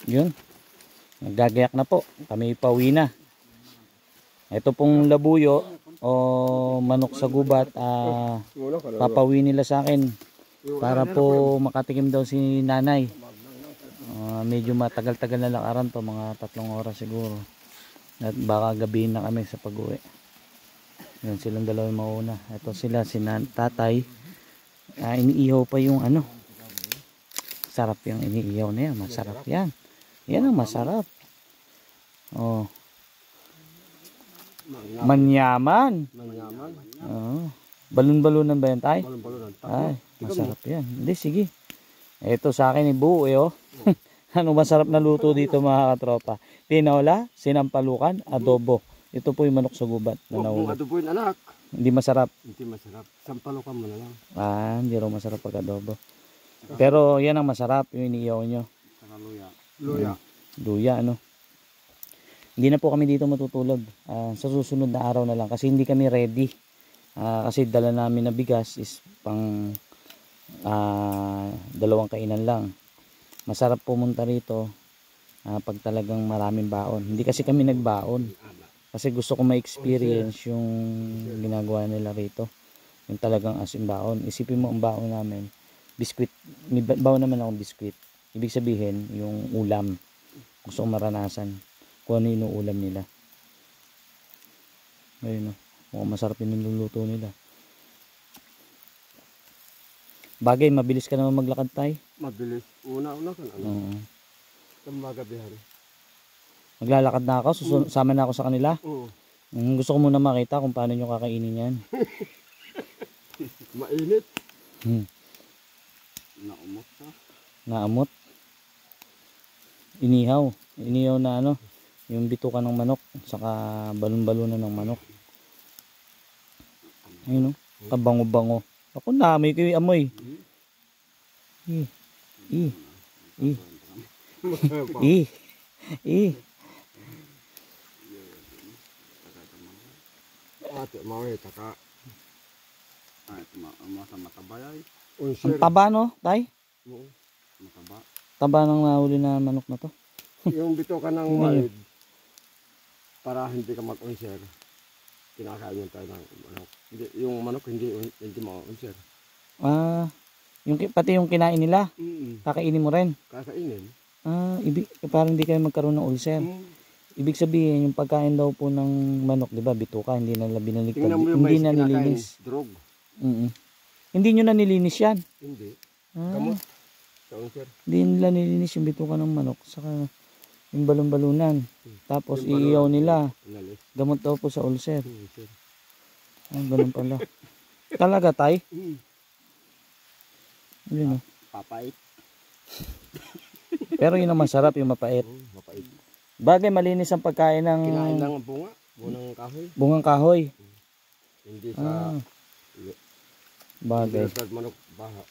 Yun. Naggagayak na po. Kami pauwi na. Ito pong labuyo o manok sa gubat, papauwi nila sa akin para po makatikim daw si nanay. Medyo matagal-tagal na lakaran to, mga 3 oras siguro. At baka gabihin na kami sa pag-uwi. Yan, silang dalawa yung mauna. Ito sila, si tatay. Iniihaw pa yung ano. Sarap yung iniihaw na yan. Masarap yan. Yan ang masarap. Oh. Manyaman. Oh. Balon-balonan ba yan, tay? Ay, masarap yan. Hindi, sige. Ito sa akin ibuo oh. Ano masarap na luto dito mga katropa? Tinola, sinampalukan, adobo. Ito po yung manok sa gubat na nahuli. Adobo yun, anak. Hindi masarap. Hindi masarap. Sampalukan mo na lang. Hindi raw masarap pag adobo. Pero yan ang masarap, yung iniihaw nyo. Saka luya. Luya. Luya, ano. Hindi na po kami dito matutulog. Sa susunod na araw na lang. Kasi hindi kami ready. Kasi dala namin na bigas is pang 2 kainan lang. Masarap pumunta rito pag talagang maraming baon. Hindi kasi kami nagbaon. Kasi gusto ko ma-experience yung ginagawa nila rito. Yung talagang asin baon. Isipin mo ang baon namin. Biskwit. May baon naman akong biskwit. Ibig sabihin, yung ulam. Gusto ko maranasan kung ano yung ulam nila. Ayun o. Mukhang masarap yung niluluto nila. Bagay, mabilis ka naman maglakad, tay. Mabilis. Una-una ka na. Magabihan. Maglalakad na ako. Sama na ako sa kanila. Oo. Gusto ko muna makita kung paano nyo kakainin yan. Mainit. Naumot ka. Naamot. Inihaw. Inihaw na ano. Yung bituka ng manok. Saka balon-balunan ng manok. Ayun o. Kabango-bango. Ako namin ko yung amoy. Ate, mawin, taka. Mataba ay. Ang taba no, tay? Oo. Mataba. Taba ng nahuli na manok na to. Yung bituka ng walid, para hindi ka mag-unser, kinakain yun tayo ng manok. Yung manok hindi ma-unser. Pati yung kinain nila, kakainin mo rin? Kakainin. Parang hindi kayo magkaroon ng ulcer. Ibig sabihin, yung pagkain daw po ng manok, di ba, bituka, hindi na binaliktad. Hindi na nilinis. Drog. Hindi nyo na nilinis yan? Hindi. Gamot. Hindi nila nilinis yung bituka ng manok. Saka yung balon-balunan. Tapos iiyaw nila. Gamot daw po sa ulcer. Ganun pala. Talaga, tay? Yun, Papait. Pero yun ang masarap, yung mapait. Mapait. Bagay, malinis ang pagkain ng... Kinain lang ang bunga. Bungang kahoy. Bungang kahoy. Hindi sa... Bagay. Hindi sa manok baha.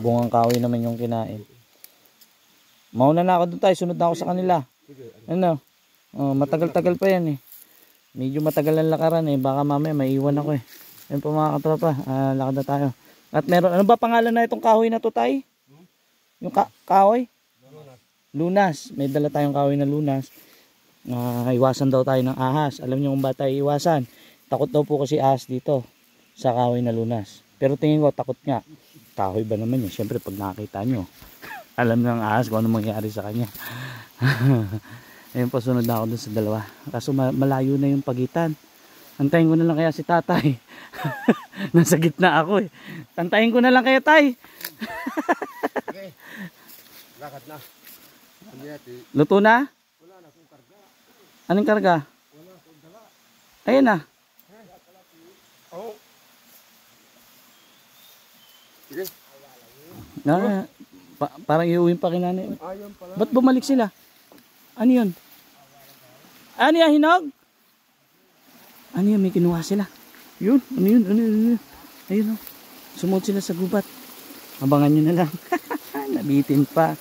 Bungang kahoy naman yung kinain. Mauna na ako doon, tayo. Sunod na ako sa kanila. Ano? Matagal-tagal pa yan eh. Medyo matagal ang lakaran eh. Baka mamaya maiiwan ako eh. Yan po mga katropa. Lakad na tayo. At meron, ano ba pangalan na itong kahoy na to, tay? Yung kahoy? Lunas. May dala tayong kahoy na lunas. Iwasan daw tayo ng ahas. Alam niyo kung ba tayo iwasan? Takot daw po kasi ahas dito sa kahoy na lunas. Pero tingin ko takot nga. Kahoy ba naman yun? Siyempre pag nakita nyo, alam ng ahas kung ano mangyari sa kanya. Ayun po, sunod na ako dun sa dalawa. Kaso malayo na yung pagitan. Antayin ko na lang kaya si tatay. Nasa gitna ako eh. Tantayin ko na lang kaya, tay. Okay. Lakad na. Luto na? Wala na akong karga. Anong karga? Wala akong dala. Ayun na. Oh. Sige. Parang iuwin pa kinanay. Ayun pala. Ba't bumalik sila? Ano yun? Ano yan, hinog? Ano yun, may kinuha sila. Yun, ano yun, ano yun. Ayun o. Sumuot sila sa gubat. Abangan nyo na lang. Nabitin pa.